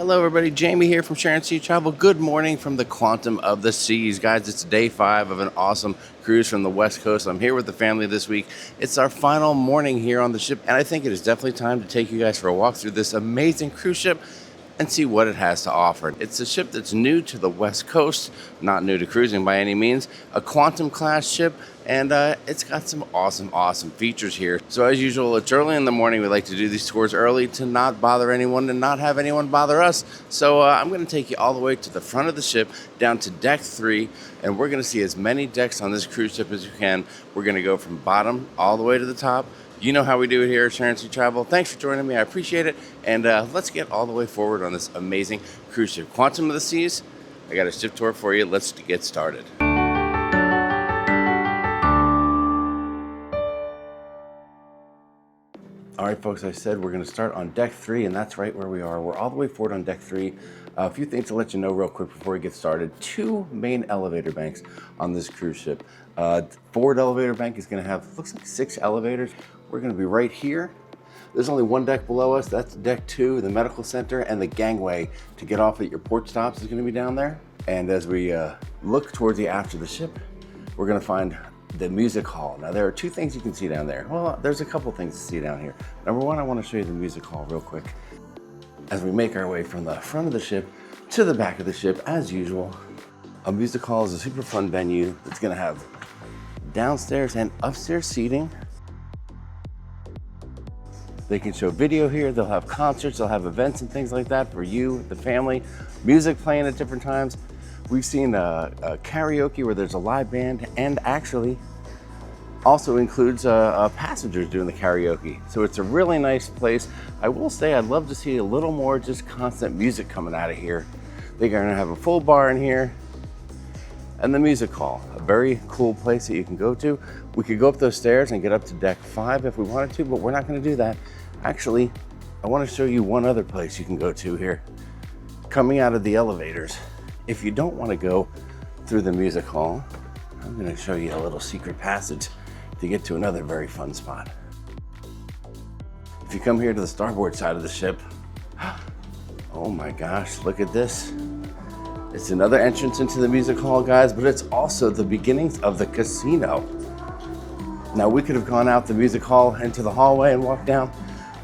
Hello everybody, Jamie here from Sharon Sea Travel. Good morning from the Quantum of the Seas. Guys, it's day 5 of an awesome cruise from the West Coast. I'm here with the family this week. It's our final morning here on the ship, and I think it is definitely time to take you guys for a walk through this amazing cruise ship and see what it has to offer. It's a ship that's new to the West Coast, not new to cruising by any means, a Quantum class ship, and it's got some awesome features here. So as usual, it's early in the morning. We like to do these tours early to not bother anyone and not have anyone bother us. So I'm going to take you all the way to the front of the ship, down to deck 3, and we're going to see as many decks on this cruise ship as you can. We're going to go from bottom all the way to the top. You know how we do it here at Sharon Sea Travel. Thanks for joining me. I appreciate it. And let's get all the way forward on this amazing cruise ship. Quantum of the Seas, I got a ship tour for you. Let's get started. All right, folks, I said we're going to start on deck 3, and that's right where we are. We're all the way forward on deck 3. A few things to let you know real quick before we get started. 2 main elevator banks on this cruise ship. Forward elevator bank is going to have, looks like 6 elevators. We're going to be right here. There's only one deck below us. That's deck 2, the medical center, and the gangway to get off at your port stops is going to be down there. And as we look towards the aft of the ship, we're going to find the music hall. Now, there are 2 things you can see down there. Well, there's a couple things to see down here. Number 1, I want to show you the music hall real quick. As we make our way from the front of the ship to the back of the ship, as usual, a music hall is a super fun venue that's going to have downstairs and upstairs seating. They can show video here. They'll have concerts. They'll have events and things like that for you, the family. Music playing at different times. We've seen a karaoke where there's a live band, and actually also includes passengers doing the karaoke. So it's a really nice place. I will say I'd love to see a little more just constant music coming out of here. They're gonna have a full bar in here. And the music hall, a very cool place that you can go to. We could go up those stairs and get up to deck 5 if we wanted to, but we're not gonna do that. Actually, I wanna show you one other place you can go to here. Coming out of the elevators. If you don't wanna go through the music hall, I'm gonna show you a little secret passage to get to another very fun spot. If you come here to the starboard side of the ship, oh my gosh, look at this. It's another entrance into the music hall, guys, but it's also the beginnings of the casino. Now, we could have gone out the music hall into the hallway and walked down,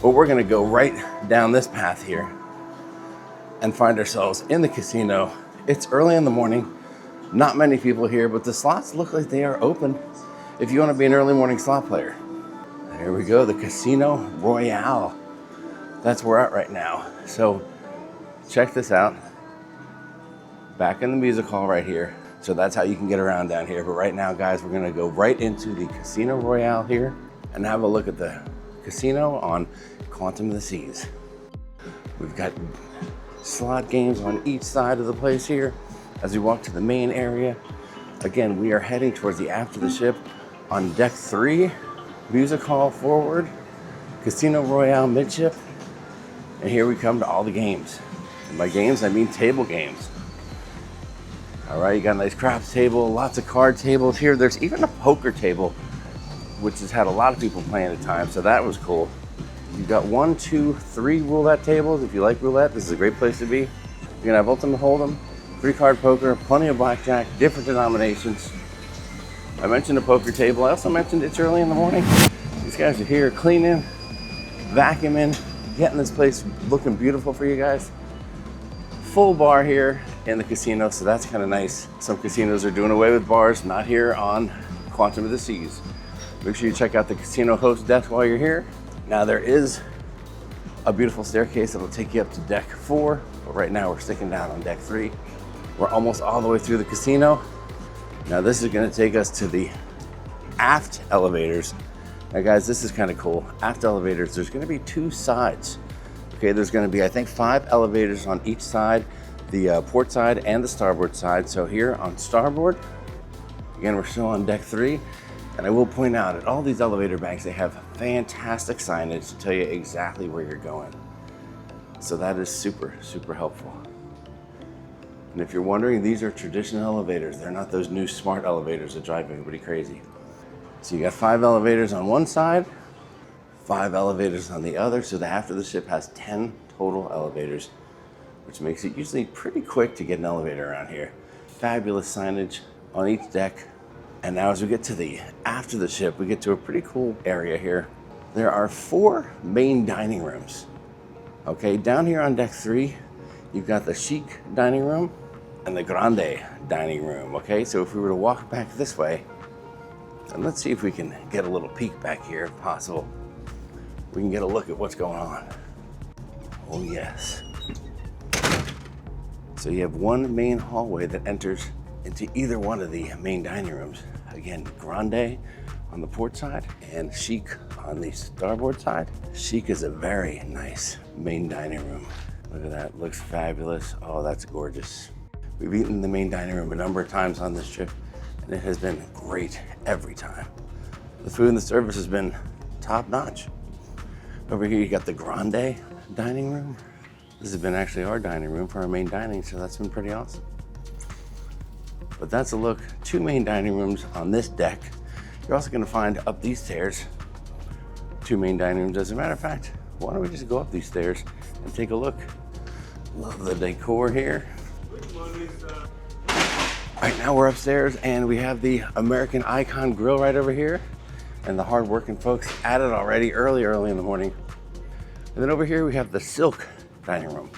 but we're gonna go right down this path here and find ourselves in the casino. It's early in the morning, not many people here, but the slots look like they are open if you wanna be an early morning slot player. There we go, the Casino Royale. That's where we're at right now. So check this out. Back in the music hall right here. So that's how you can get around down here. But right now, guys, we're gonna go right into the Casino Royale here and have a look at the casino on Quantum of the Seas. We've got slot games on each side of the place here. As we walk to the main area, again, we are heading towards the aft of the ship on deck 3, music hall forward, Casino Royale midship, and here we come to all the games. And by games, I mean table games. All right, you got a nice craps table, lots of card tables here. There's even a poker table, which has had a lot of people playing at times, so that was cool. You've got 1, 2, 3 roulette tables. If you like roulette, this is a great place to be. You're gonna have Ultimate Hold'em, 3-card poker, plenty of blackjack, different denominations. I mentioned a poker table. I also mentioned it's early in the morning. These guys are here cleaning, vacuuming, getting this place looking beautiful for you guys. Full bar here in the casino, so that's kind of nice. Some casinos are doing away with bars, not here on Quantum of the Seas. Make sure you check out the casino host desk while you're here. Now, there is a beautiful staircase that'll take you up to deck 4, but right now we're sticking down on deck 3. We're almost all the way through the casino. Now, this is gonna take us to the aft elevators. Now, guys, this is kind of cool. Aft elevators, there's gonna be 2 sides. Okay, there's gonna be, I think, 5 elevators on each side, the port side and the starboard side. So here on starboard, again, we're still on deck 3. And I will point out, at all these elevator banks, they have fantastic signage to tell you exactly where you're going. So that is super, super helpful. And if you're wondering, these are traditional elevators. They're not those new smart elevators that drive everybody crazy. So you got 5 elevators on one side, 5 elevators on the other. So the aft of the ship has 10 total elevators which makes it usually pretty quick to get an elevator around here. Fabulous signage on each deck. And now as we get to the after the ship, we get to a pretty cool area here. There are 4 main dining rooms. Okay, down here on deck 3, you've got the chic dining room and the grande dining room. Okay, so if we were to walk back this way, and let's see if we can get a little peek back here if possible. We can get a look at what's going on. Oh yes. So you have one main hallway that enters into either one of the main dining rooms. Again, grande on the port side and chic on the starboard side. Chic is a very nice main dining room. Look at that, looks fabulous. Oh, that's gorgeous. We've eaten in the main dining room a number of times on this trip, and it has been great every time. The food and the service has been top notch. Over here you got the grande dining room. This has been actually our dining room for our main dining, so that's been pretty awesome. But that's a look, 2 main dining rooms on this deck. You're also gonna find up these stairs 2 main dining rooms. As a matter of fact, why don't we just go up these stairs and take a look. Love the decor here. All right, now we're upstairs and we have the American Icon Grill right over here. And the hard-working folks at it already early in the morning. And then over here we have the Silk dining room.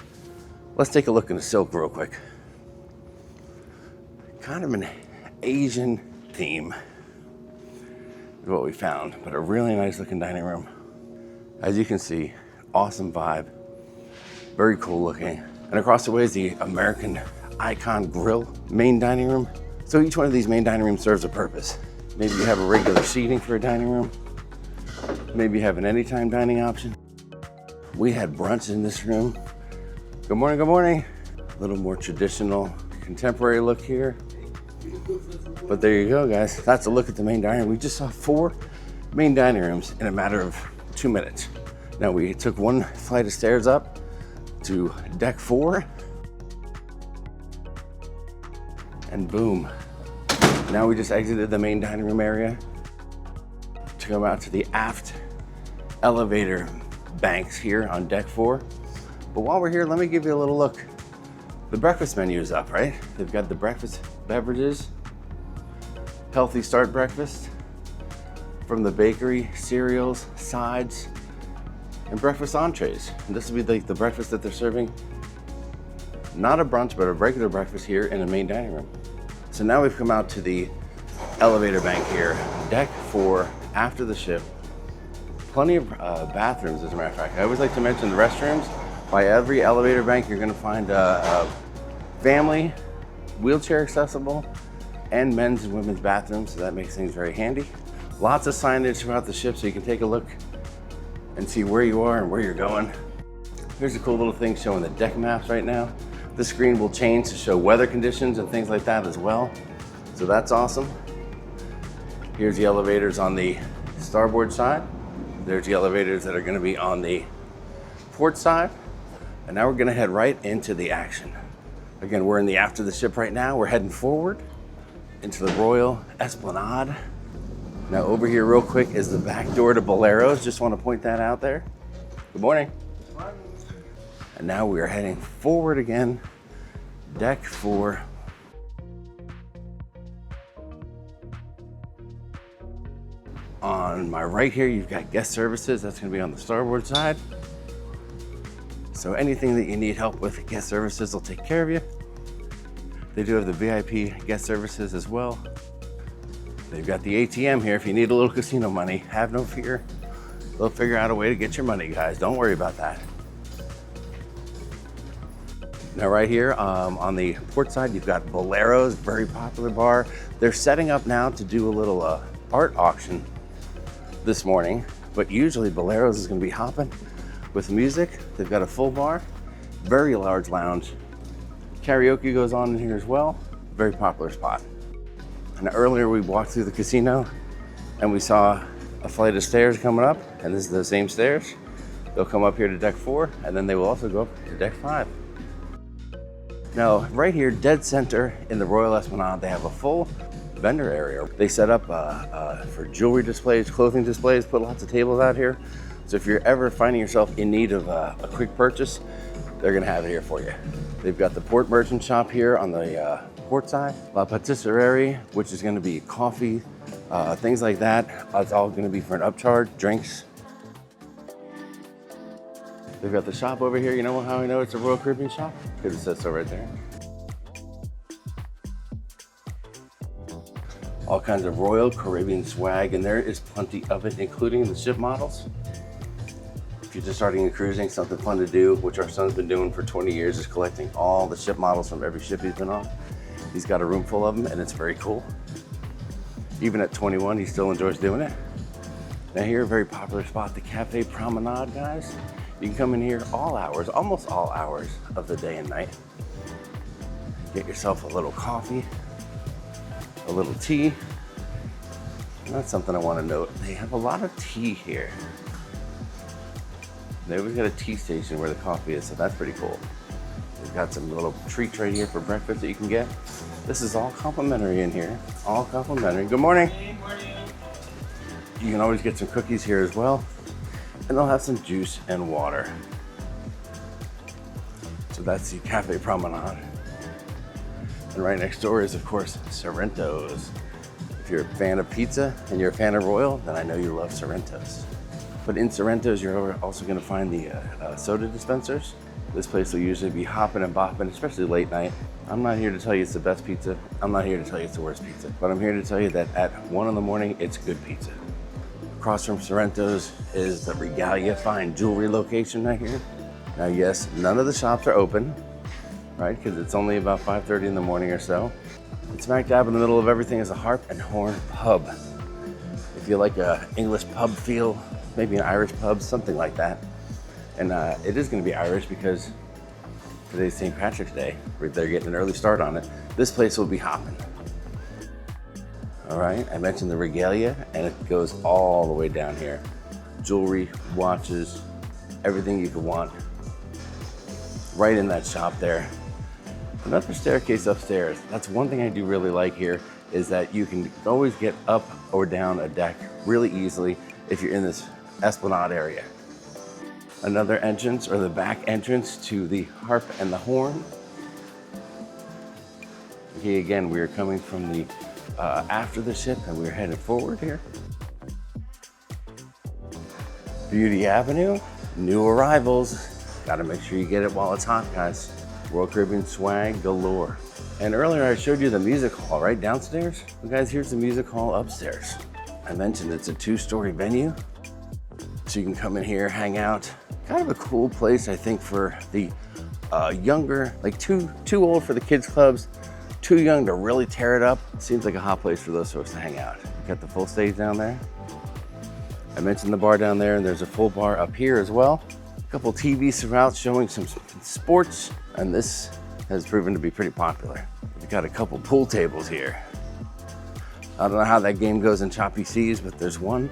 Let's take a look in the Silk real quick. Kind of an Asian theme is what we found, but a really nice looking dining room. As you can see, awesome vibe, very cool looking. And across the way is the American Icon Grill main dining room. So each one of these main dining rooms serves a purpose. Maybe you have a regular seating for a dining room. Maybe you have an anytime dining option. We had brunch in this room. Good morning, good morning. A little more traditional, contemporary look here. But there you go, guys. That's a look at the main dining room. We just saw 4 main dining rooms in a matter of 2 minutes. Now we took 1 flight of stairs up to deck 4. And boom. Now we just exited the main dining room area to come out to the aft elevator banks here on deck 4. But while we're here, let me give you a little look. The breakfast menu is up, right? They've got the breakfast beverages, healthy start breakfast from the bakery, cereals, sides, and breakfast entrees. And this will be the breakfast that they're serving. Not a brunch, but a regular breakfast here in the main dining room. So now we've come out to the elevator bank here, deck 4, after the ship. Plenty of bathrooms, as a matter of fact. I always like to mention the restrooms. By every elevator bank, you're gonna find a family, wheelchair accessible, and men's and women's bathrooms, so that makes things very handy. Lots of signage throughout the ship so you can take a look and see where you are and where you're going. Here's a cool little thing showing the deck maps right now. The screen will change to show weather conditions and things like that as well. So that's awesome. Here's the elevators on the starboard side. There's the elevators that are gonna be on the port side. And now we're gonna head right into the action. Again, we're in the after the ship right now. We're heading forward into the Royal Esplanade. Now over here real quick is the back door to Bolero's. Just wanna point that out there. Good morning. Good morning. And now we are heading forward again, deck 4. On my right here, you've got guest services. That's gonna be on the starboard side. So anything that you need help with, guest services will take care of you. They do have the VIP guest services as well. They've got the ATM here if you need a little casino money. Have no fear. They'll figure out a way to get your money, guys. Don't worry about that. Now right here on the port side, you've got Bolero's, very popular bar. They're setting up now to do a little art auction this morning, but usually Bolero's is gonna be hopping with music. They've got a full bar, very large lounge. Karaoke goes on in here as well, very popular spot. And earlier we walked through the casino and we saw a flight of stairs coming up, and this is the same stairs. They'll come up here to deck 4, and then they will also go up to deck 5. Now, right here, dead center in the Royal Esplanade, they have a full vendor area. They set up for jewelry displays, clothing displays, put lots of tables out here. So if you're ever finding yourself in need of a quick purchase, they're gonna have it here for you. They've got the port merchant shop here on the port side. La Patisserie, which is gonna be coffee, things like that. It's all gonna be for an upcharge, drinks. They've got the shop over here. You know how I know it's a Royal Caribbean shop? Because it says so right there. All kinds of Royal Caribbean swag, and there is plenty of it, including the ship models. If you're just starting in cruising, something fun to do, which our son's been doing for 20 years, is collecting all the ship models from every ship he's been on. He's got a room full of them, and it's very cool. Even at 21, he still enjoys doing it. Now here, a very popular spot, the Cafe Promenade, guys. You can come in here all hours, almost all hours of the day and night. Get yourself a little coffee, a little tea. And that's something I want to note. They have a lot of tea here. They always got a tea station where the coffee is, so that's pretty cool. They've got some little treats right here for breakfast that you can get. This is all complimentary in here, all complimentary. Good morning. Good morning. You can always get some cookies here as well. And they'll have some juice and water. So that's the Cafe Promenade. And right next door is, of course, Sorrento's. If you're a fan of pizza and you're a fan of Royal, then I know you love Sorrento's. But in Sorrento's, you're also gonna find the soda dispensers. This place will usually be hopping and bopping, especially late night. I'm not here to tell you it's the best pizza. I'm not here to tell you it's the worst pizza. But I'm here to tell you that at 1 in the morning, it's good pizza. Across from Sorrento's is the Regalia fine jewelry location right here. Now, yes, none of the shops are open, right? Because it's only about 5:30 in the morning or so. It's smack dab in the middle of everything is a Harp and Horn pub. If you like a English pub feel, maybe an Irish pub, something like that. And it is gonna be Irish because today's St. Patrick's Day. They're getting an early start on it. This place will be hopping. All right, I mentioned the Regalia, and it goes all the way down here. Jewelry, watches, everything you could want. Right in that shop there. Another staircase upstairs. That's one thing I do really like here, is that you can always get up or down a deck really easily if you're in this esplanade area. Another entrance, or the back entrance to the Harp and the Horn. Okay, again, we are coming from the after the ship, and we're headed forward here. Beauty Avenue, new arrivals. Gotta make sure you get it while it's hot, guys. Royal Caribbean swag galore. And earlier I showed you the music hall right downstairs. Well, guys, here's the music hall upstairs. I mentioned it's a 2-story venue, so you can come in here, hang out. Kind of a cool place, I think, for the younger, like too old for the kids clubs, too young to really tear it up. Seems like a hot place for those folks to hang out. You got the full stage down there. I mentioned the bar down there, and there's a full bar up here as well. A couple TV surrounds showing some sports, and this has proven to be pretty popular. We've got a couple pool tables here. I don't know how that game goes in choppy seas, but there's 1,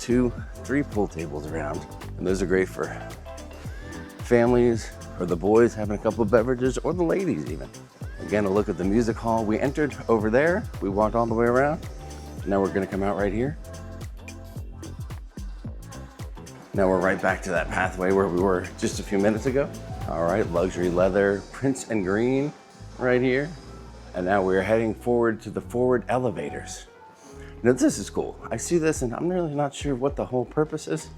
2, 3 pool tables around, and those are great for families, or the boys having a couple of beverages, or the ladies even. Again, a look at the music hall. We entered over there, we walked all the way around. Now we're gonna come out right here. Now we're right back to that pathway where we were just a few minutes ago. All right, luxury leather, Prince and Green right here. And now we're heading forward to the forward elevators. Now this is cool. I see this and I'm really not sure what the whole purpose is.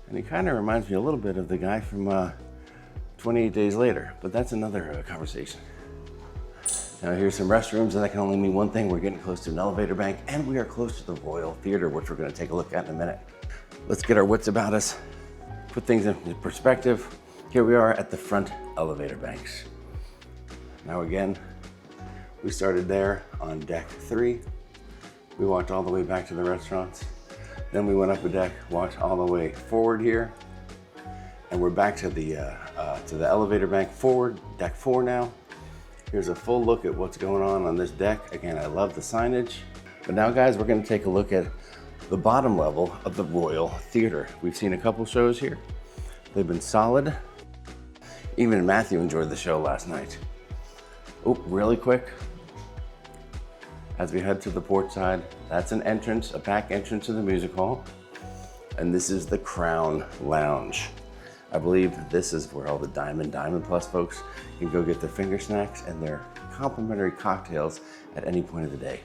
And it kind of reminds me a little bit of the guy from 28 Days Later, but that's another conversation. Now here's some restrooms, and that can only mean one thing. We're getting close to an elevator bank, and we are close to the Royal Theater, which we're gonna take a look at in a minute. Let's get our wits about us, put things in perspective. Here we are at the front elevator banks. Now again, we started there on deck 3. We walked all the way back to the restaurants. Then we went up a deck, walked all the way forward here, and we're back to the elevator bank forward, deck 4 now. Here's a full look at what's going on this deck. Again, I love the signage. But now, guys, we're gonna take a look at the bottom level of the Royal Theater. We've seen a couple shows here. They've been solid. Even Matthew enjoyed the show last night. Oh, really quick. As we head to the port side, that's an entrance, a back entrance to the music hall. And this is the Crown Lounge. I believe this is where all the Diamond Plus folks can go get their finger snacks and their complimentary cocktails at any point of the day.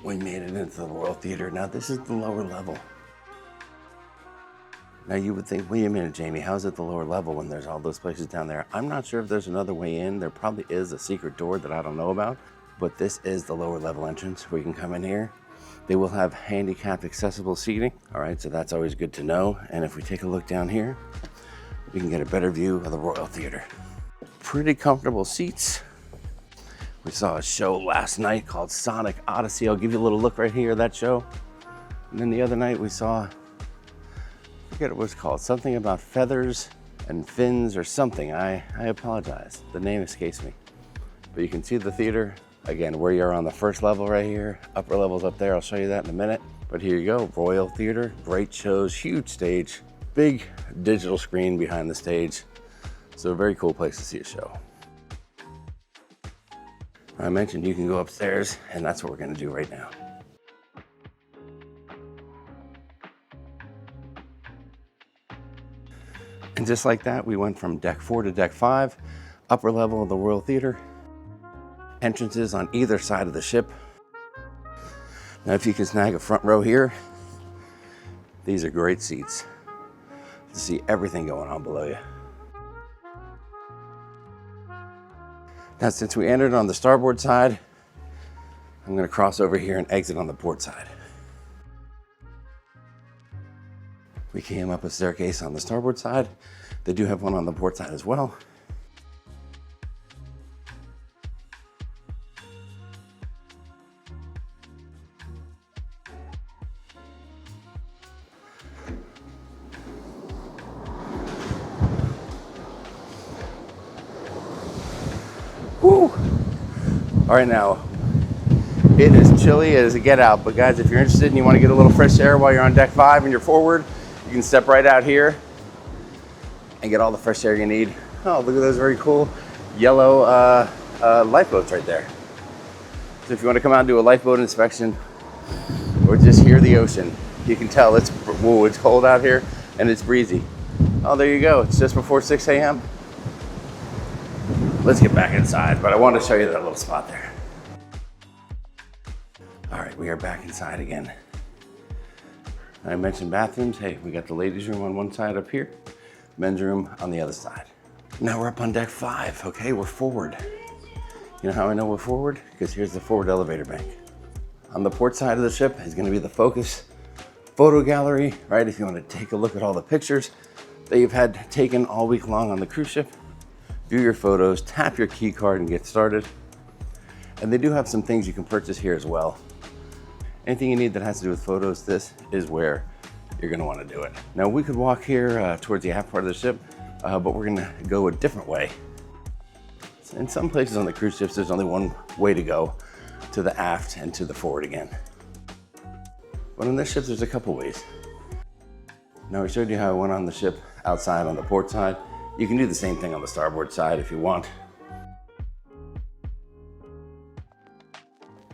We made it into the Royal Theater. Now this is the lower level. Now you would think, wait a minute, Jamie, how's it the lower level when there's all those places down there? I'm not sure if there's another way in. There probably is a secret door that I don't know about, but this is the lower level entrance where you can come in here. They will have handicapped accessible seating. All right, so that's always good to know. And if we take a look down here, we can get a better view of the Royal Theater. Pretty comfortable seats. We saw a show last night called Sonic Odyssey. I'll give you a little look right here at that show. And then the other night we saw, I forget what it was called, something about feathers and fins or something. I apologize, the name escapes me. But you can see the theater, again, where you're on the first level right here, upper levels up there, I'll show you that in a minute. But here you go, Royal Theater, great shows, huge stage, big digital screen behind the stage. So a very cool place to see a show. I mentioned you can go upstairs, and that's what we're gonna do right now. And just like that, we went from deck 4 to deck 5, upper level of the Royal Theater, entrances on either side of the ship. Now, if you can snag a front row here, these are great seats to see everything going on below you. Now, since we entered on the starboard side, I'm gonna cross over here and exit on the port side. We came up a staircase on the starboard side. They do have one on the port side as well. Woo! All right, now, it is chilly as a get out, but guys, if you're interested and you want to get a little fresh air while you're on deck 5 and you're forward, you can step right out here and get all the fresh air you need. Oh, look at those very cool yellow lifeboats right there. So if you want to come out and do a lifeboat inspection or just hear the ocean, you can tell it's cold out here and it's breezy. Oh, there you go. It's just before 6 a.m. Let's get back inside, but I wanted to show you that little spot there. All right, we are back inside again. I mentioned bathrooms. Hey, we got the ladies' room on one side up here, men's room on the other side. Now we're up on deck 5, okay? We're forward. You know how I know we're forward? Because here's the forward elevator bank. On the port side of the ship is gonna be the Focus photo gallery, right? If you wanna take a look at all the pictures that you've had taken all week long on the cruise ship, view your photos, tap your key card and get started. And they do have some things you can purchase here as well. Anything you need that has to do with photos, this is where you're gonna wanna do it. Now we could walk here towards the aft part of the ship, but we're gonna go a different way. In some places on the cruise ships, there's only one way to go, to the aft and to the forward again. But on this ship, there's a couple ways. Now I showed you how I went on the ship outside on the port side. You can do the same thing on the starboard side if you want.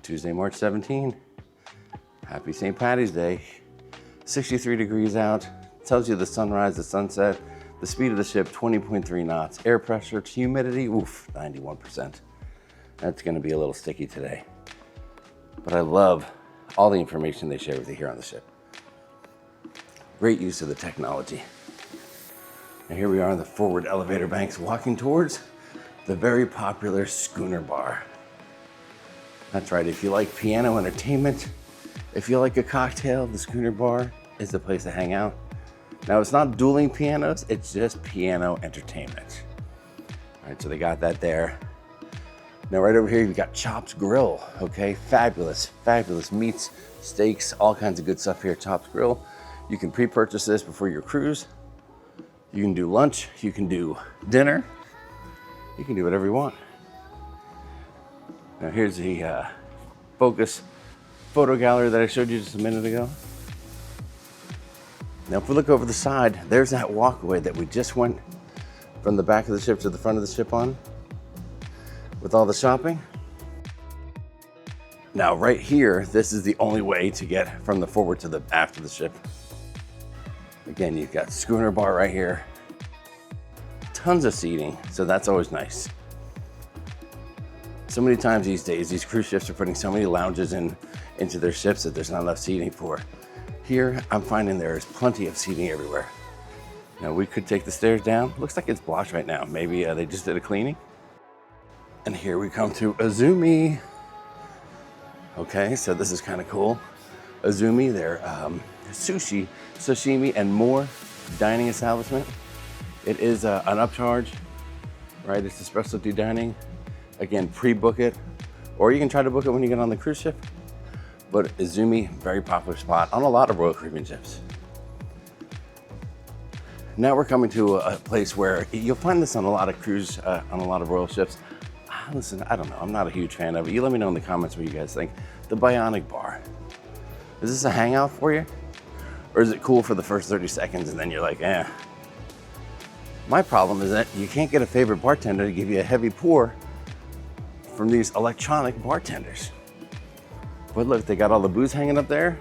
Tuesday, March 17. Happy St. Paddy's Day. 63 degrees out. Tells you the sunrise, the sunset, the speed of the ship, 20.3 knots. Air pressure, humidity, oof, 91%. That's gonna be a little sticky today. But I love all the information they share with you here on the ship. Great use of the technology. And here we are in the forward elevator banks walking towards the very popular Schooner bar. That's right, if you like piano entertainment, if you like a cocktail, the Schooner bar is the place to hang out. Now it's not dueling pianos, it's just piano entertainment. All right, so they got that there. Now right over here, you've got Chops Grill, okay? Fabulous, fabulous meats, steaks, all kinds of good stuff here at Chops Grill. You can pre-purchase this before your cruise. You can do lunch, you can do dinner, you can do whatever you want. Now here's the Focus photo gallery that I showed you just a minute ago. Now if we look over the side, there's that walkway that we just went from the back of the ship to the front of the ship on with all the shopping. Now right here, this is the only way to get from the forward to the aft of the ship. Again, you've got Schooner bar right here. Tons of seating, so that's always nice. So many times these days, these cruise ships are putting so many lounges into their ships that there's not enough seating for. Here, I'm finding there is plenty of seating everywhere. Now we could take the stairs down. Looks like it's blocked right now. Maybe they just did a cleaning. And here we come to Azumi. Okay, so this is kind of cool. Azumi, they're sushi, sashimi, and more dining establishment. It is an upcharge, right? It's a specialty dining. Again, pre-book it, or you can try to book it when you get on the cruise ship. But Azumi, very popular spot on a lot of Royal Caribbean ships. Now we're coming to a place where you'll find this on a lot of cruise, on a lot of Royal ships. Listen, I don't know, I'm not a huge fan of it. You let me know in the comments what you guys think. The Bionic bar. Is this a hangout for you? Or is it cool for the first 30 seconds and then you're like, eh? My problem is that you can't get a favorite bartender to give you a heavy pour from these electronic bartenders. But look, they got all the booze hanging up there.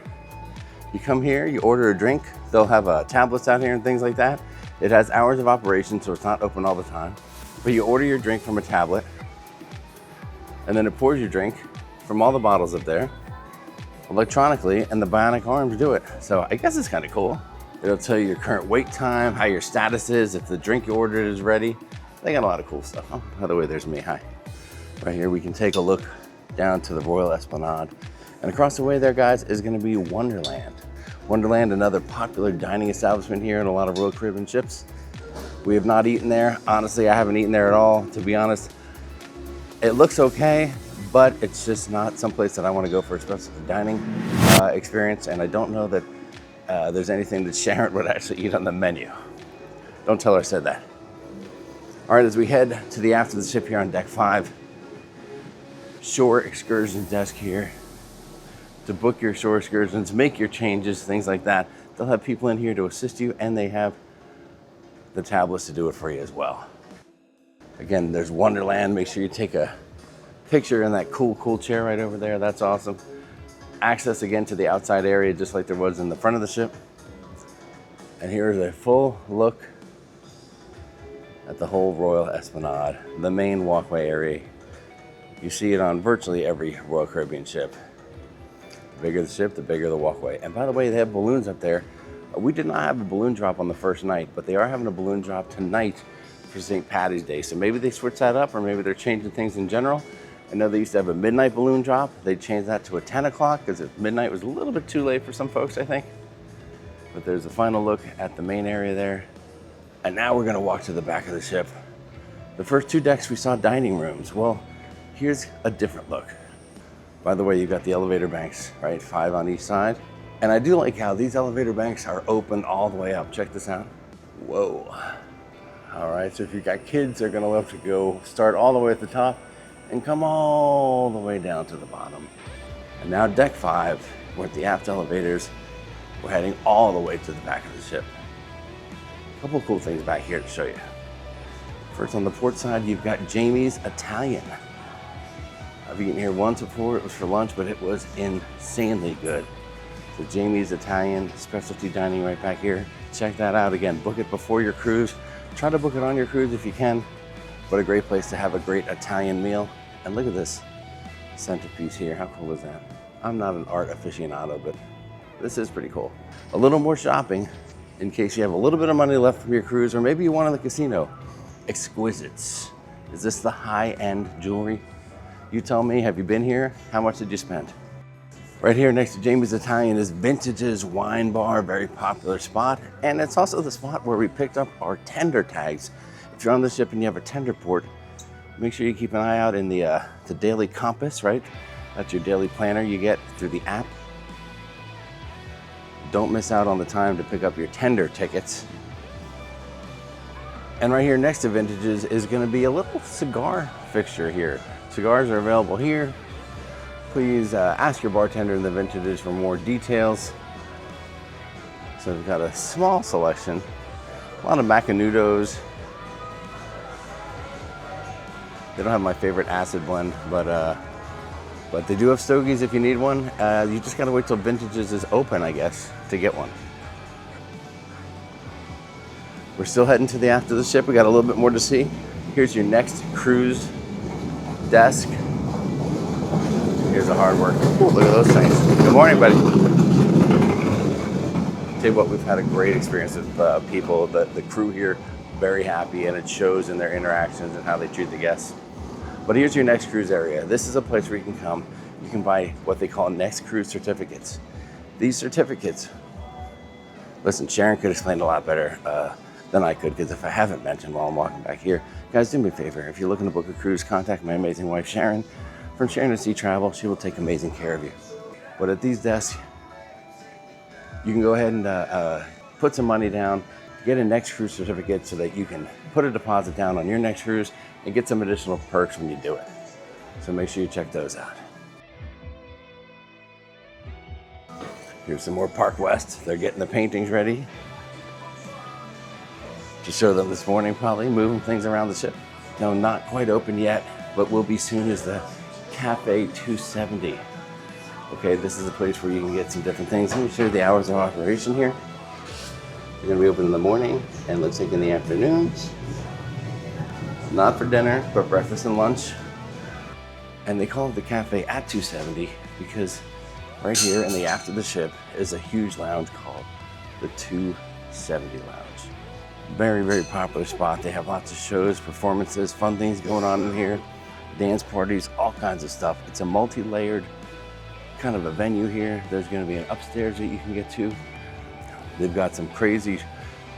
You come here, you order a drink. They'll have tablets out here and things like that. It has hours of operation, so it's not open all the time. But you order your drink from a tablet, and then it pours your drink from all the bottles up there electronically, and the bionic arms do it. So I guess it's kind of cool. It'll tell you your current wait time, how your status is, if the drink you ordered is ready. They got a lot of cool stuff. Oh, by the way, there's me, hi. Right here, we can take a look down to the Royal Esplanade. And across the way there, guys, is gonna be Wonderland. Wonderland, another popular dining establishment here in a lot of Royal Caribbean ships. We have not eaten there. Honestly, I haven't eaten there at all, to be honest. It looks okay, but it's just not someplace that I wanna go for a specialty dining experience, and I don't know that there's anything that Sharon would actually eat on the menu. Don't tell her I said that. All right, as we head to the aft of the ship here on deck 5, shore excursion desk here. To book your shore excursions, make your changes, things like that. They'll have people in here to assist you, and they have the tablets to do it for you as well. Again, there's Wonderland. Make sure you take a picture in that cool chair right over there. That's awesome. Access again to the outside area, just like there was in the front of the ship. And here's a full look at the whole Royal Esplanade, the main walkway area. You see it on virtually every Royal Caribbean ship. The bigger the ship, the bigger the walkway. And by the way, they have balloons up there. We did not have a balloon drop on the first night, but they are having a balloon drop tonight for St. Patty's Day. So maybe they switched that up, or maybe they're changing things in general. I know they used to have a midnight balloon drop. They changed that to a 10 o'clock because midnight was a little bit too late for some folks, I think. But there's a final look at the main area there. And now we're gonna walk to the back of the ship. The first 2 decks we saw dining rooms. Well, here's a different look. By the way, you've got the elevator banks, right? 5 on each side. And I do like how these elevator banks are open all the way up. Check this out. Whoa. All right, so if you've got kids, they're gonna love to go start all the way at the top and come all the way down to the bottom. And now deck 5, we're at the aft elevators. We're heading all the way to the back of the ship. A couple cool things back here to show you. First, on the port side, you've got Jamie's Italian. I've eaten here once before. It was for lunch, but it was insanely good. So Jamie's Italian, specialty dining right back here. Check that out. Again, book it before your cruise. Try to book it on your cruise if you can. What a great place to have a great Italian meal. And look at this centerpiece here. How cool is that? I'm not an art aficionado, but this is pretty cool. A little more shopping in case you have a little bit of money left from your cruise, or maybe you want in the casino. Exquisites. Is this the high-end jewelry? You tell me, have you been here? How much did you spend? Right here next to Jamie's Italian is Vintage's Wine Bar, very popular spot. And it's also the spot where we picked up our tender tags. If you're on the ship and you have a tender port, make sure you keep an eye out in the daily compass, right? That's your daily planner you get through the app. Don't miss out on the time to pick up your tender tickets. And right here next to Vintage's is gonna be a little cigar fixture here. Cigars are available here. Please ask your bartender in the Vintage's for more details. So we've got a small selection, a lot of Macanudos. They don't have my favorite acid blend, but they do have stogies if you need one. You just gotta wait till Vintage's is open, I guess, to get one. We're still heading to the aft of the ship. We got a little bit more to see. Here's your next cruise desk. Here's the hard work. Ooh, look at those things. Good morning, buddy. Tell you what, we've had a great experience with people. The crew here, very happy, and it shows in their interactions and how they treat the guests. But here's your next cruise area. This is a place where you can come. You can buy what they call next cruise certificates. These certificates, listen, Sharon could explain a lot better than I could, because if I haven't mentioned while I'm walking back here, guys, do me a favor. If you're looking to book a cruise, contact my amazing wife, Sharon, from sharonatsea Travel. She will take amazing care of you. But at these desks, you can go ahead and put some money down, get a next cruise certificate so that you can put a deposit down on your next cruise and get some additional perks when you do it. So make sure you check those out. Here's some more Park West. They're getting the paintings ready to show them this morning, probably moving things around the ship. No, not quite open yet, but will be soon as the Cafe 270. Okay, this is a place where you can get some different things. Let me show you the hours of operation here. We're gonna be open in the morning and looks like in the afternoons. Not for dinner, but breakfast and lunch. And they call it the Cafe at 270 because right here in the aft of the ship is a huge lounge called the 270 Lounge. Very, very popular spot. They have lots of shows, performances, fun things going on in here, dance parties, all kinds of stuff. It's a multi-layered kind of a venue here. There's gonna be an upstairs that you can get to. They've got some crazy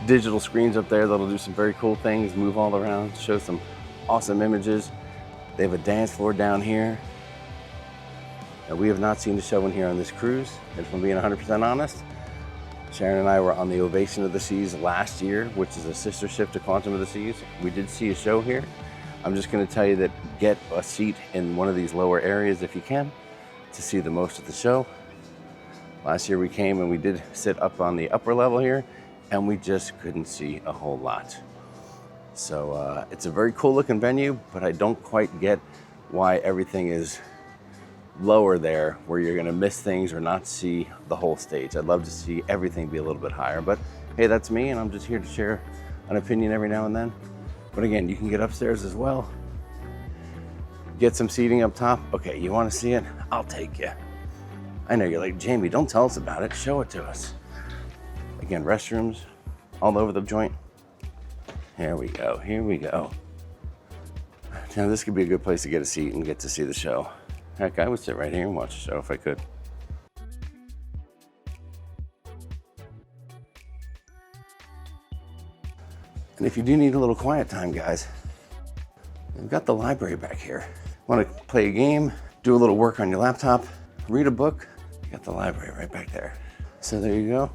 digital screens up there that'll do some very cool things, move all around, show some awesome images. They have a dance floor down here. Now, we have not seen the show in here on this cruise. If I'm being 100% honest, Sharon and I were on the Ovation of the Seas last year, which is a sister ship to Quantum of the Seas. We did see a show here. I'm just gonna tell you that get a seat in one of these lower areas if you can to see the most of the show. Last year we came and we did sit up on the upper level here and we just couldn't see a whole lot. So it's a very cool looking venue, but I don't quite get why everything is lower there where you're gonna miss things or not see the whole stage. I'd love to see everything be a little bit higher, but hey, that's me and I'm just here to share an opinion every now and then. But again, you can get upstairs as well. Get some seating up top. Okay, you wanna see it? I'll take you. I know you're like, Jamie, don't tell us about it, show it to us. Again, restrooms all over the joint. Here we go, here we go. Now this could be a good place to get a seat and get to see the show. Heck, I would sit right here and watch the show if I could. And if you do need a little quiet time, guys, we've got the library back here. Want to play a game, do a little work on your laptop, read a book, you got the library right back there. So there you go.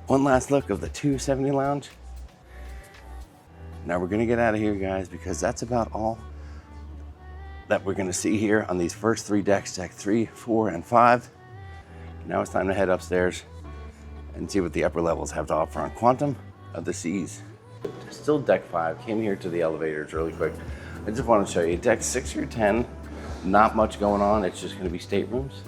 One last look of the 270 Lounge. Now we're gonna get out of here, guys, because that's about all that we're gonna see here on these first three decks, deck 3, 4, and 5. Now it's time to head upstairs and see what the upper levels have to offer on Quantum of the Seas. Still deck 5, came here to the elevators really quick. I just want to show you deck 6 through 10, not much going on, it's just gonna be staterooms.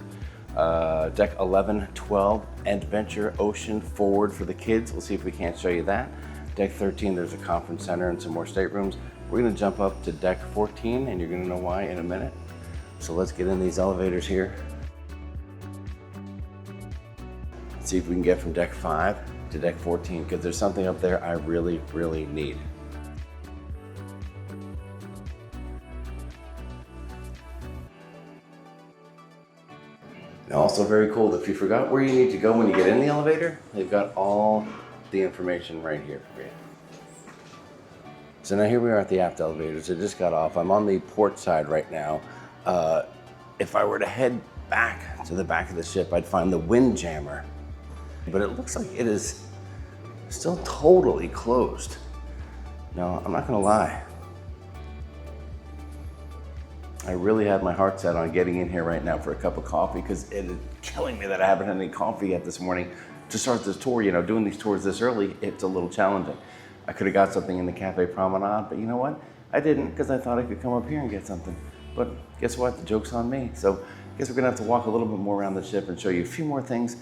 Deck 11, 12, Adventure Ocean Forward for the kids. We'll see if we can't show you that. Deck 13, there's a conference center and some more staterooms. We're gonna jump up to deck 14 and you're gonna know why in a minute. So let's get in these elevators here. See if we can get from deck 5 to deck 14, because there's something up there I really, really need. And also very cool, if you forgot where you need to go when you get in the elevator, they've got all the information right here for you. So now here we are at the aft elevators. I just got off. I'm on the port side right now. If I were to head back to the back of the ship, I'd find the Windjammer. But it looks like it is still totally closed. Now, I'm not gonna lie. I really had my heart set on getting in here right now for a cup of coffee because it is killing me that I haven't had any coffee yet this morning to start this tour. You know, doing these tours this early, it's a little challenging. I could have got something in the Cafe Promenade, but you know what? I didn't because I thought I could come up here and get something. But guess what? The joke's on me. So I guess we're gonna have to walk a little bit more around the ship and show you a few more things.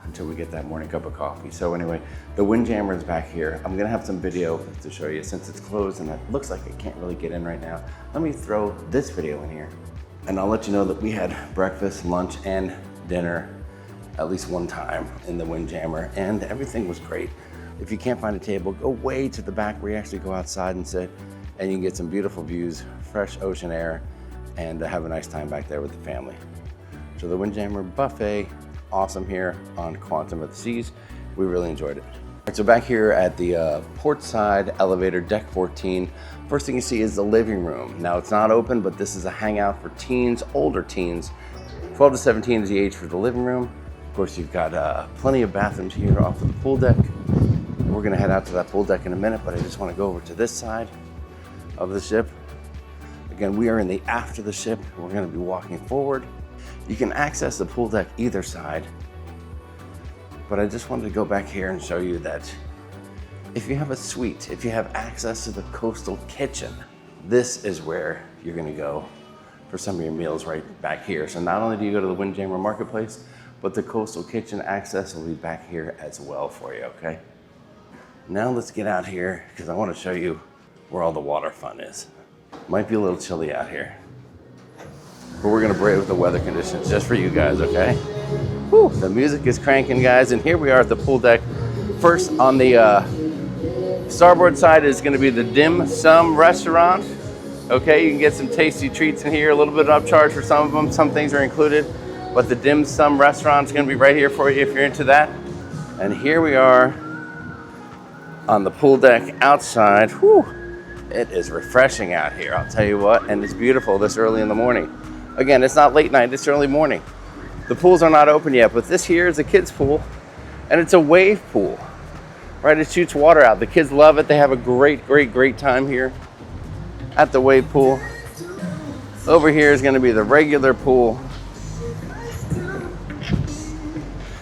until we get that morning cup of coffee. So anyway, the Windjammer is back here. I'm gonna have some video to show you since it's closed and it looks like it can't really get in right now. Let me throw this video in here and I'll let you know that we had breakfast, lunch, and dinner at least one time in the Windjammer and everything was great. If you can't find a table, go way to the back where you actually go outside and sit and you can get some beautiful views, fresh ocean air, and have a nice time back there with the family. So the Windjammer buffet, awesome here on Quantum of the Seas. We really enjoyed it. All right, so back here at the port side elevator, deck 14, first thing you see is the living room. Now it's not open, but this is a hangout for teens, older teens. 12 to 17 is the age for the living room. Of course, you've got plenty of bathrooms here off of the pool deck. We're gonna head out to that pool deck in a minute, but I just wanna go over to this side of the ship. Again, we are in the aft of the ship. We're gonna be walking forward. You can access the pool deck either side, but I just wanted to go back here and show you that if you have a suite, if you have access to the coastal kitchen, this is where you're gonna go for some of your meals right back here. So not only do you go to the Windjammer Marketplace, but the coastal kitchen access will be back here as well for you, okay? Now let's get out here because I wanna show you where all the water fun is. Might be a little chilly out here, but we're gonna brave the weather conditions just for you guys, okay? Whew, the music is cranking, guys, and here we are at the pool deck. First on the starboard side is gonna be the dim sum restaurant. Okay, you can get some tasty treats in here, a little bit of upcharge for some of them. Some things are included, but the dim sum restaurant's gonna be right here for you if you're into that. And here we are on the pool deck outside. Whew, it is refreshing out here, I'll tell you what, and it's beautiful this early in the morning. Again, it's not late night, it's early morning. The pools are not open yet, but this here is a kid's pool, and it's a wave pool, right? It shoots water out. The kids love it. They have a great, great, great time here at the wave pool. Over here is gonna be the regular pool.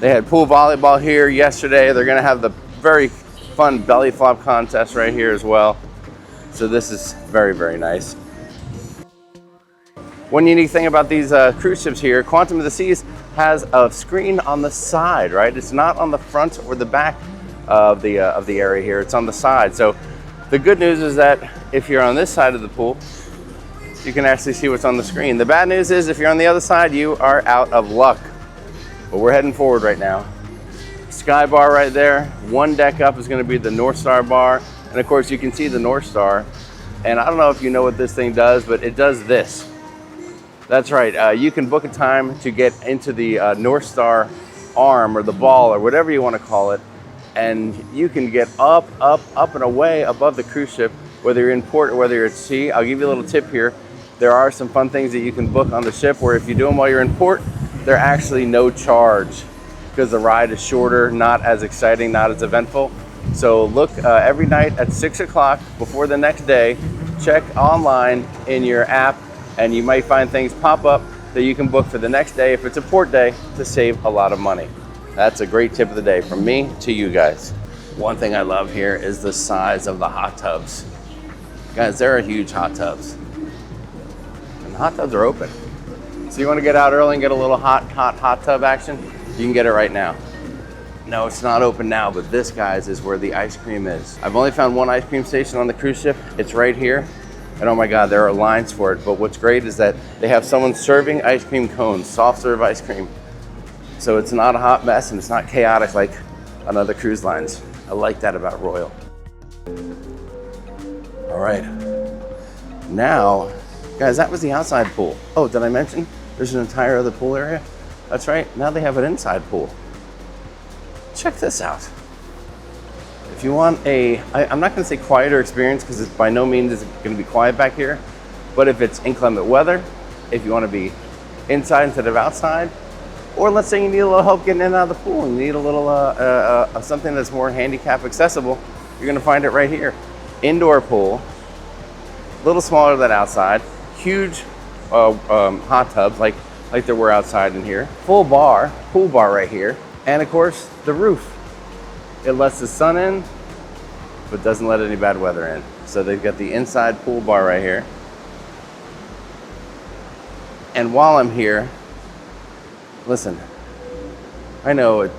They had pool volleyball here yesterday. They're gonna have the very fun belly flop contest right here as well. So this is very, very nice. One unique thing about these cruise ships here, Quantum of the Seas has a screen on the side, right? It's not on the front or the back of the area here. It's on the side. So the good news is that if you're on this side of the pool, you can actually see what's on the screen. The bad news is if you're on the other side, you are out of luck. But we're heading forward right now. Sky bar right there. One deck up is going to be the North Star bar. And of course you can see the North Star. And I don't know if you know what this thing does, but it does this. That's right, you can book a time to get into the North Star arm or the ball or whatever you want to call it, and you can get up, up, up and away above the cruise ship, whether you're in port or whether you're at sea. I'll give you a little tip here. There are some fun things that you can book on the ship where if you do them while you're in port, they're actually no charge because the ride is shorter, not as exciting, not as eventful. So look every night at 6 o'clock before the next day, check online in your app, and you might find things pop up that you can book for the next day if it's a port day to save a lot of money. That's a great tip of the day from me to you guys. One thing I love here is the size of the hot tubs. Guys, there are huge hot tubs. And the hot tubs are open. So you want to get out early and get a little hot tub action? You can get it right now. No, it's not open now, but this, guys, is where the ice cream is. I've only found one ice cream station on the cruise ship. It's right here. And oh my God, there are lines for it. But what's great is that they have someone serving ice cream cones, soft serve ice cream. So it's not a hot mess and it's not chaotic like on other cruise lines. I like that about Royal. All right. Now, guys, that was the outside pool. Oh, did I mention there's an entire other pool area? That's right. Now they have an inside pool. Check this out. If you want I'm not gonna say quieter experience because it's by no means is it gonna be quiet back here, but if it's inclement weather, if you wanna be inside instead of outside, or let's say you need a little help getting in and out of the pool and you need a little something that's more handicap accessible, you're gonna find it right here. Indoor pool, a little smaller than outside, huge hot tubs like there were outside in here, full bar, pool bar right here, and of course the roof. It lets the sun in, but doesn't let any bad weather in. So they've got the inside pool bar right here. And while I'm here, listen, I know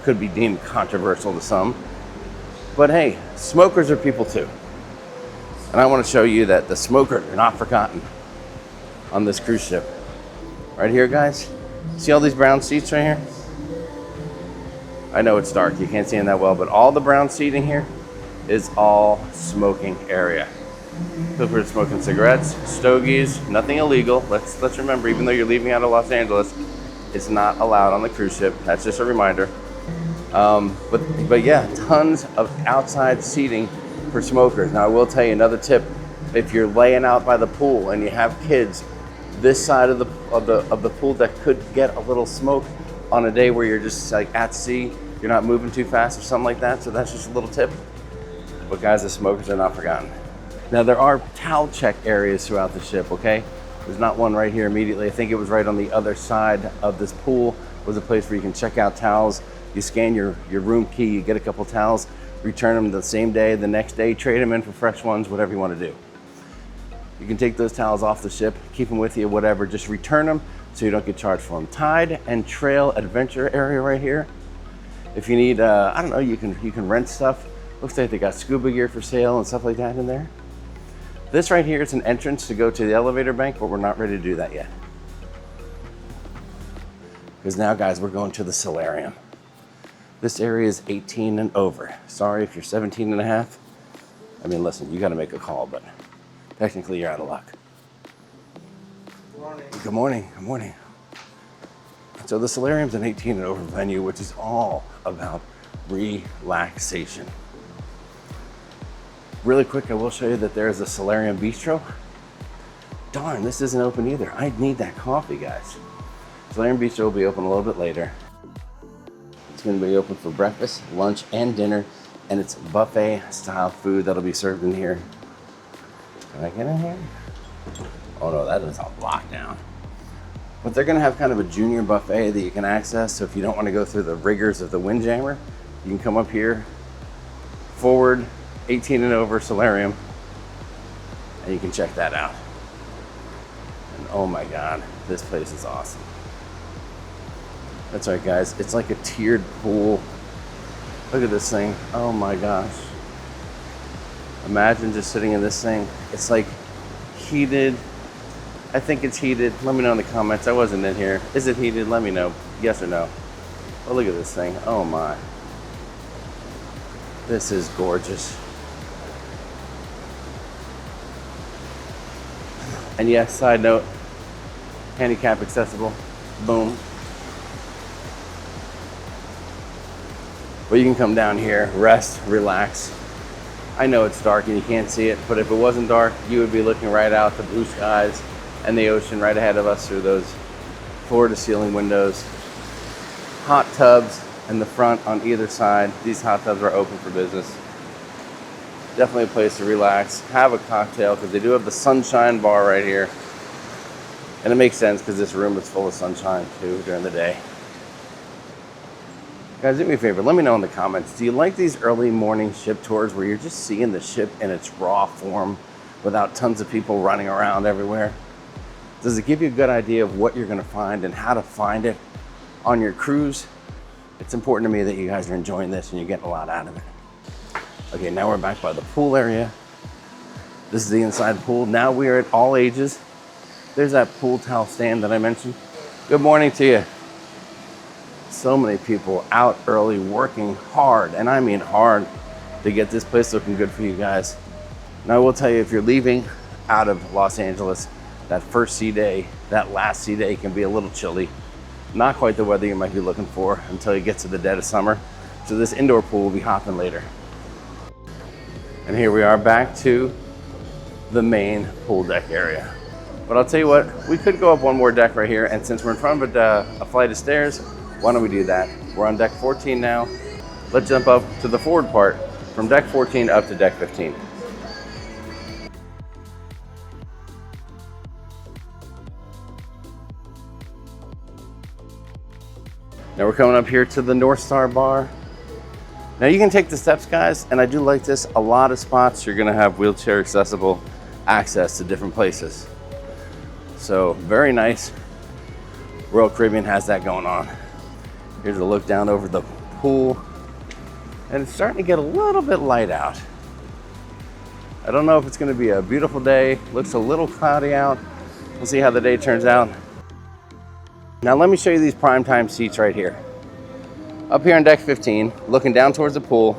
could be deemed controversial to some. But hey, smokers are people too. And I want to show you that the smokers are not forgotten on this cruise ship. Right here, guys. See all these brown seats right here? I know it's dark, you can't see them that well, but all the brown seating here is all smoking area. People are smoking cigarettes, stogies, nothing illegal. Let's remember, even though you're leaving out of Los Angeles, it's not allowed on the cruise ship. That's just a reminder. But yeah, tons of outside seating for smokers. Now I will tell you another tip: if you're laying out by the pool and you have kids, this side of the pool deck could get a little smoke on a day where you're just like at sea, you're not moving too fast or something like that. So that's just a little tip. But guys, the smokers are not forgotten. Now there are towel check areas throughout the ship, okay? There's not one right here immediately. I think it was right on the other side of this pool was a place where you can check out towels. You scan your room key, you get a couple towels, return them the same day, the next day, trade them in for fresh ones, whatever you want to do. You can take those towels off the ship, keep them with you, whatever, just return them so you don't get charged for them. Tide and trail adventure area right here. If you need, I don't know, you can rent stuff. Looks like they got scuba gear for sale and stuff like that in there. This right here is an entrance to go to the elevator bank, but we're not ready to do that yet. Because now, guys, we're going to the Solarium. This area is 18 and over. Sorry if you're 17 and a half. I mean, listen, you got to make a call, but technically you're out of luck. Good morning. Good morning. Good morning. So the Solarium's an 18 and over venue, which is all about relaxation. Really quick, I will show you that there's a Solarium Bistro. Darn, this isn't open either. I need that coffee, guys. Solarium Bistro will be open a little bit later. It's going to be open for breakfast, lunch, and dinner, and it's buffet style food that'll be served in here. Can I get in here? Oh no, that is a lockdown. But they're going to have kind of a junior buffet that you can access, so if you don't want to go through the rigors of the Windjammer, you can come up here, forward, 18 and over Solarium, and you can check that out. And oh my God, this place is awesome. That's right, guys, it's like a tiered pool. Look at this thing, oh my gosh. Imagine just sitting in this thing. It's like heated. I think it's heated. Let me know in the comments. I wasn't in here. Is it heated? Let me know, yes or no. Oh, look at this thing, oh my. This is gorgeous. And yes, side note, handicap accessible, boom. But you can come down here, rest, relax. I know it's dark and you can't see it, but if it wasn't dark, you would be looking right out the blue skies and the ocean right ahead of us through those floor to ceiling windows. Hot tubs in the front on either side. These hot tubs are open for business. Definitely a place to relax, have a cocktail, because they do have the sunshine bar right here. And it makes sense because this room is full of sunshine too during the day. Guys, do me a favor, let me know in the comments, do you like these early morning ship tours where you're just seeing the ship in its raw form without tons of people running around everywhere? Does it give you a good idea of what you're going to find and how to find it on your cruise? It's important to me that you guys are enjoying this and you're getting a lot out of it. Okay, now we're back by the pool area. This is the inside pool. Now we are at all ages. There's that pool towel stand that I mentioned. Good morning to you. So many people out early working hard, and I mean hard, to get this place looking good for you guys. Now I will tell you, if you're leaving out of Los Angeles, that first sea day, that last sea day can be a little chilly. Not quite the weather you might be looking for until you get to the dead of summer. So this indoor pool will be hopping later. And here we are back to the main pool deck area. But I'll tell you what, we could go up one more deck right here, and since we're in front of a flight of stairs, why don't we do that? We're on deck 14 now. Let's jump up to the forward part from deck 14 up to deck 15. Now we're coming up here to the North Star bar. Now you can take the steps, guys, and I do like this. A lot of spots you're gonna have wheelchair accessible access to different places. So very nice. Royal Caribbean has that going on. Here's a look down over the pool, and it's starting to get a little bit light out. I don't know if it's going to be a beautiful day. Looks a little cloudy out. We'll see how the day turns out. Now let me show you these primetime seats right here. Up here on deck 15, looking down towards the pool,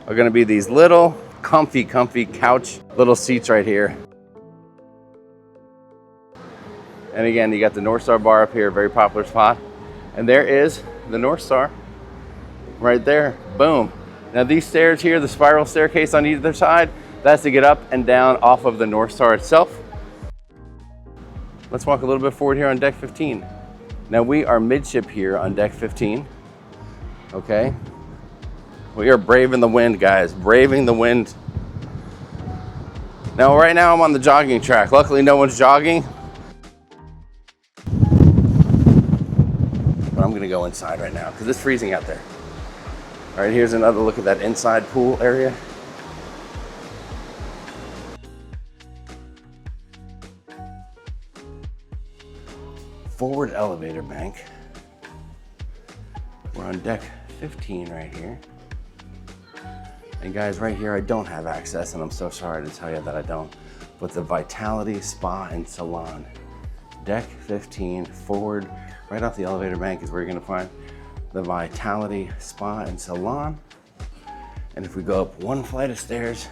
are going to be these little comfy couch little seats right here. And again, you got the North Star bar up here, very popular spot. And there is the North Star right there. Boom. Now these stairs here, the spiral staircase on either side, that's to get up and down off of the North Star itself. Let's walk a little bit forward here on deck 15. Now we are midship here on deck 15. Okay. We are braving the wind, guys, braving the wind. Now right now I'm on the jogging track. Luckily no one's jogging. But I'm gonna go inside right now because it's freezing out there. All right, here's another look at that inside pool area. Forward elevator bank. We're on deck 15 right here. And guys, right here I don't have access, and I'm so sorry to tell you that I don't, but the Vitality Spa and Salon. Deck 15, forward, right off the elevator bank is where you're gonna find the Vitality Spa and Salon. And if we go up one flight of stairs,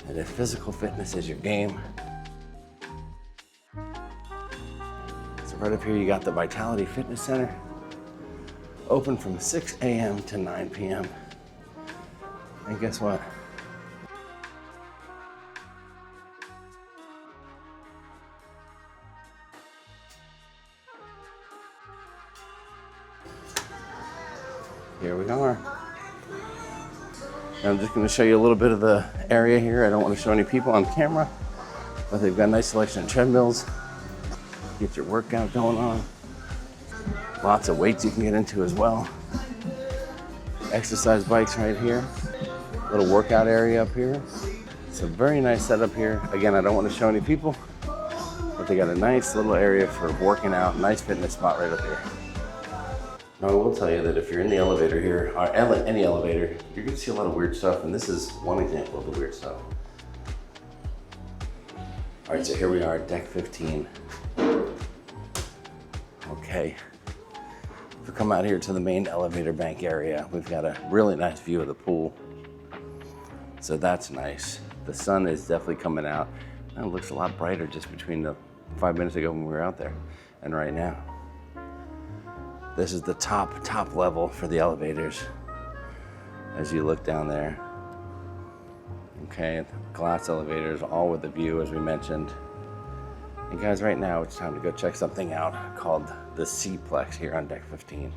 and if physical fitness is your game, so right up here you got the Vitality Fitness Center, open from 6 a.m. to 9 p.m. And guess what? Here we are. And I'm just going to show you a little bit of the area here. I don't want to show any people on camera, but they've got a nice selection of treadmills. Get your workout going on. Lots of weights you can get into as well. Exercise bikes right here. Little workout area up here. It's a very nice setup here. Again, I don't want to show any people, but they got a nice little area for working out. Nice fitness spot right up here. Now I will tell you that if you're in the elevator here, or any elevator, you're gonna see a lot of weird stuff, and this is one example of the weird stuff. All right, so here we are at deck 15. Okay. If we come out here to the main elevator bank area, we've got a really nice view of the pool. So that's nice. The sun is definitely coming out. And it looks a lot brighter just between the 5 minutes ago when we were out there and right now. This is the top level for the elevators as you look down there. Okay, glass elevators, all with the view as we mentioned. And guys, right now it's time to go check something out called the SeaPlex here on deck 15.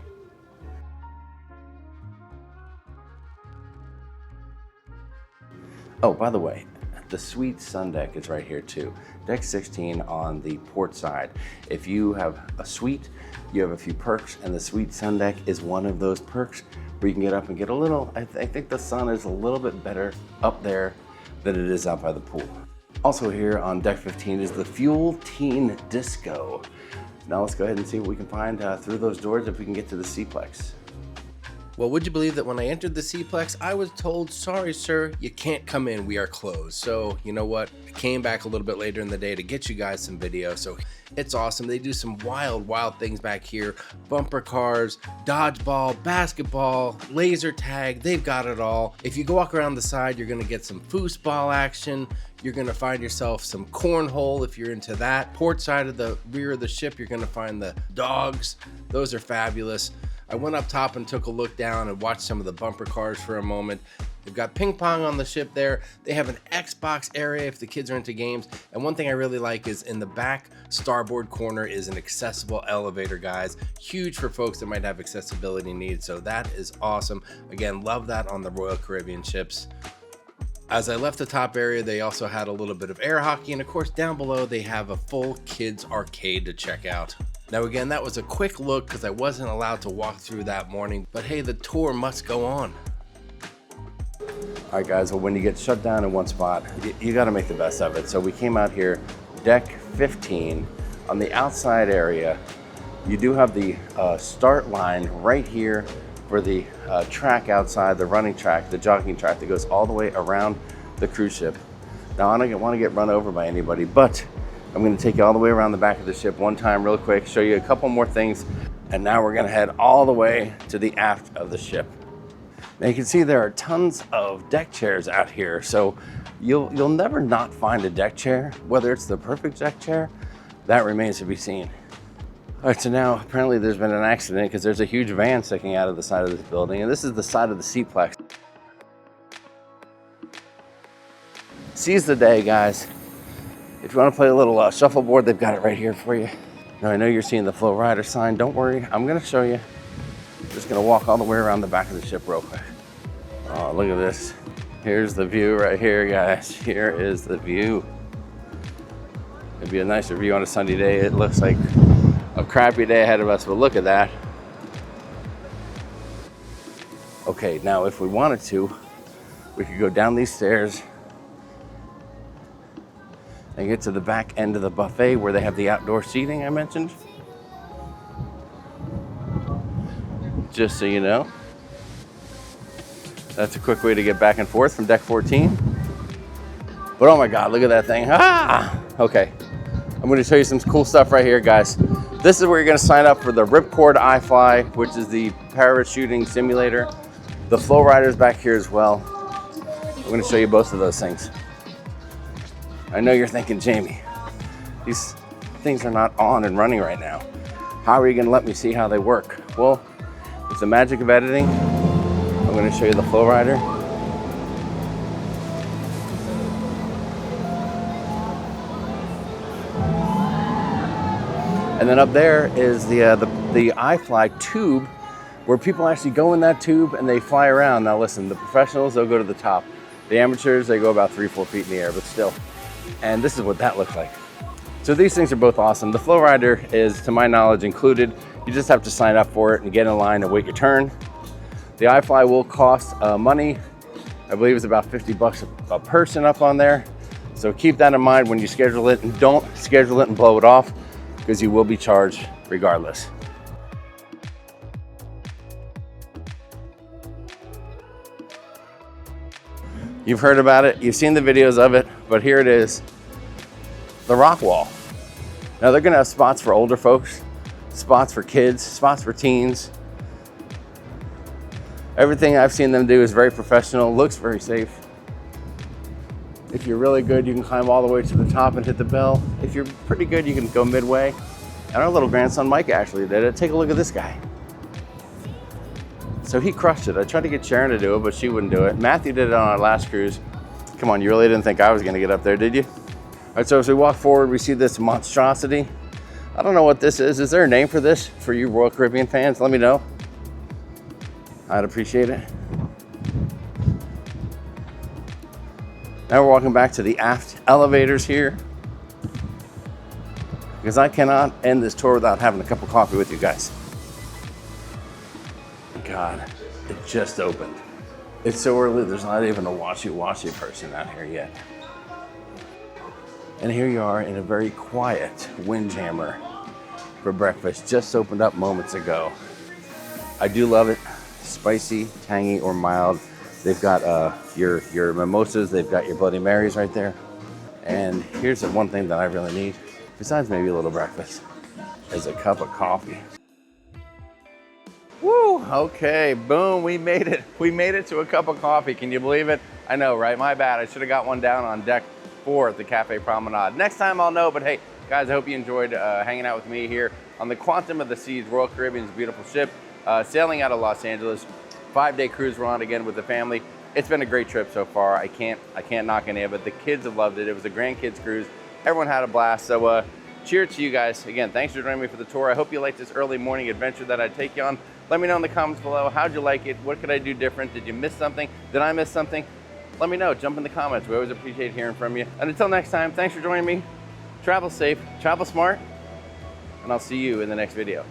Oh, by the way, the suite sun deck is right here too. Deck 16 on the port side. If you have a suite, you have a few perks, and the suite sun deck is one of those perks where you can get up and get a little, I think the sun is a little bit better up there than it is out by the pool. Also here on deck 15 is the Fuel Teen Disco. Now let's go ahead and see what we can find through those doors if we can get to the SeaPlex. Well, would you believe that when I entered the SeaPlex, I was told, sorry, sir, you can't come in, we are closed. So, you know what? I came back a little bit later in the day to get you guys some video. So it's awesome. They do some wild things back here. Bumper cars, dodgeball, basketball, laser tag, they've got it all. If you go walk around the side, you're gonna get some foosball action. You're gonna find yourself some cornhole if you're into that. Port side of the rear of the ship, you're gonna find the dogs. Those are fabulous. I went up top and took a look down and watched some of the bumper cars for a moment. They've got ping pong on the ship there. They have an Xbox area if the kids are into games. And one thing I really like is in the back starboard corner is an accessible elevator, guys. Huge for folks that might have accessibility needs. So that is awesome. Again, love that on the Royal Caribbean ships. As I left the top area, they also had a little bit of air hockey. And of course, down below, they have a full kids arcade to check out. Now again, that was a quick look because I wasn't allowed to walk through that morning, but hey, the tour must go on. All right guys, well when you get shut down in one spot, you gotta make the best of it. So we came out here, deck 15, on the outside area. You do have the start line right here for the track outside, the running track, the jogging track that goes all the way around the cruise ship. Now, I don't want to get run over by anybody, but I'm going to take you all the way around the back of the ship one time real quick, show you a couple more things, and now we're going to head all the way to the aft of the ship. Now you can see there are tons of deck chairs out here, so you'll never not find a deck chair. Whether it's the perfect deck chair, that remains to be seen. All right, so now apparently there's been an accident because there's a huge van sticking out of the side of this building, and this is the side of the SeaPlex. Seize the day, guys. If you want to play a little shuffleboard, they've got it right here for you. Now I know you're seeing the FlowRider sign. Don't worry, I'm going to show you. I'm just going to walk all the way around the back of the ship real quick. Oh, look at this. Here's the view right here, guys. Here is the view. It'd be a nicer view on a sunny day. It looks like a crappy day ahead of us, but look at that. Okay, now if we wanted to, we could go down these stairs and get to the back end of the buffet where they have the outdoor seating I mentioned. Just so you know. That's a quick way to get back and forth from deck 14. But oh my God, look at that thing. Ah! Okay, I'm gonna show you some cool stuff right here, guys. This is where you're gonna sign up for the Ripcord iFly, which is the parachuting simulator. The FlowRider's back here as well. I'm gonna show you both of those things. I know you're thinking, Jamie, these things are not on and running right now. How are you gonna let me see how they work? Well, it's the magic of editing. I'm gonna show you the FlowRider. And then up there is the iFly tube, where people actually go in that tube and they fly around. Now listen, the professionals, they'll go to the top. The amateurs, they go about 3-4 feet in the air, but still. And this is what that looks like. So these things are both awesome. The FlowRider is, to my knowledge, included. You just have to sign up for it and get in line and wait your turn. The iFly will cost money. I believe it's about 50 bucks a person up on there. So keep that in mind when you schedule it, and don't schedule it and blow it off, because you will be charged regardless. You've heard about it, you've seen the videos of it, but here it is, the rock wall. Now they're gonna have spots for older folks, spots for kids, spots for teens. Everything I've seen them do is very professional, looks very safe. If you're really good, you can climb all the way to the top and hit the bell. If you're pretty good, you can go midway. And our little grandson, Mike, actually did it. Take a look at this guy. So he crushed it. I tried to get Sharon to do it, but she wouldn't do it. Matthew did it on our last cruise. Come on, you really didn't think I was gonna get up there, did you? All right, so as we walk forward, we see this monstrosity. I don't know what this is. Is there a name for this for you Royal Caribbean fans? Let me know. I'd appreciate it. Now we're walking back to the aft elevators here, because I cannot end this tour without having a cup of coffee with you guys. God, it just opened. It's so early, there's not even a washy person out here yet. And here you are in a very quiet Windjammer for breakfast. Just opened up moments ago. I do love it. Spicy, tangy, or mild. They've got your mimosas, they've got your Bloody Marys right there. And here's the one thing that I really need, besides maybe a little breakfast, is a cup of coffee. Woo, okay, boom, we made it. We made it to a cup of coffee, can you believe it? I know, right, my bad. I should have got one down on deck 4 at the Cafe Promenade. Next time I'll know, but hey, guys, I hope you enjoyed hanging out with me here on the Quantum of the Seas, Royal Caribbean's beautiful ship, sailing out of Los Angeles. 5-day cruise we're on again with the family. It's been a great trip so far. I can't knock any of it. The kids have loved it. It was a grandkids cruise. Everyone had a blast. So cheers to you guys. Again, thanks for joining me for the tour. I hope you liked this early morning adventure that I take you on. Let me know in the comments below. How'd you like it? What could I do different? Did you miss something? Did I miss something? Let me know. Jump in the comments. We always appreciate hearing from you. And until next time, thanks for joining me. Travel safe, travel smart, and I'll see you in the next video.